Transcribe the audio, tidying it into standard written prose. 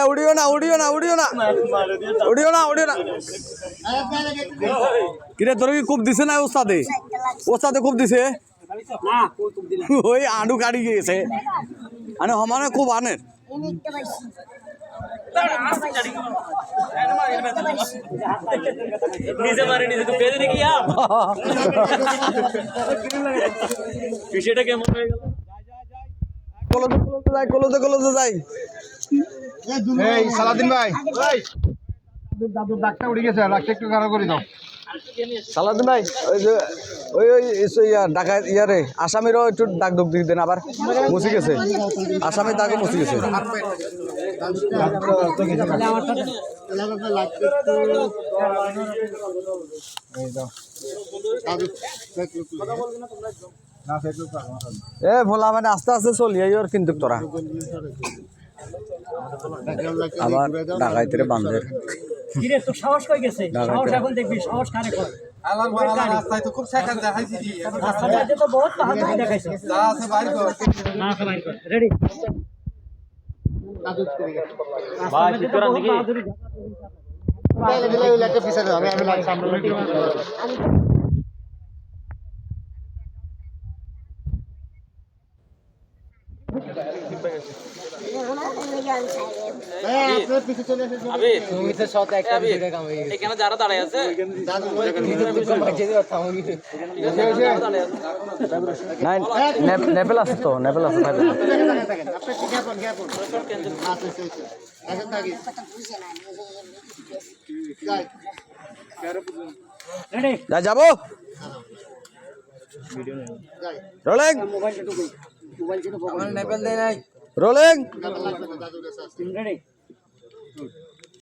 উড়িও না কিরে তোর কি খুব দিছে না ওস্তাদে খুব দিছে ওই আডু কাটি গিয়েছে আনে সমানে খুব আনের নিজে মারে নিজে তো পেয়ে দেখি বিষয়টা কেমন হয়ে গেল কলতে যাই এই সালাদিন ভাই দাদুর ডাকটা উড়ে গেছে ডাকটা একটু খারাপ করে দাও সালাদিন ভাই ওই ঢাকা ইয়ারে আসামিরও একটু ডাক ডুক দিয়ে দেন আবার মুছে গেছে আসামি দাগও মুছে গেছে ভোলা মানে আস্তে আস্তে চলি ওর কিন্তু তোরা আবার ডাকাইতে বান্ধে সাহস কই গেছে সাহস এখন দেখবি সাহস কারে কর রাস্তায় তো খুব সেখান দেখাইছি রাস্তাতে তো বহুত বাহাদুরি দেখাইছে যা আছে বাইর কর না আছে বাইর কর রেডি ভাই চিত্রা দিকে দিলে ওই লাইটটা পিছনে আমি লাইট সামনে এখানে যারা দাঁড়ায় আছে নেপেল আছে তো নেপেল আছে যাবো রোলিং রোলিং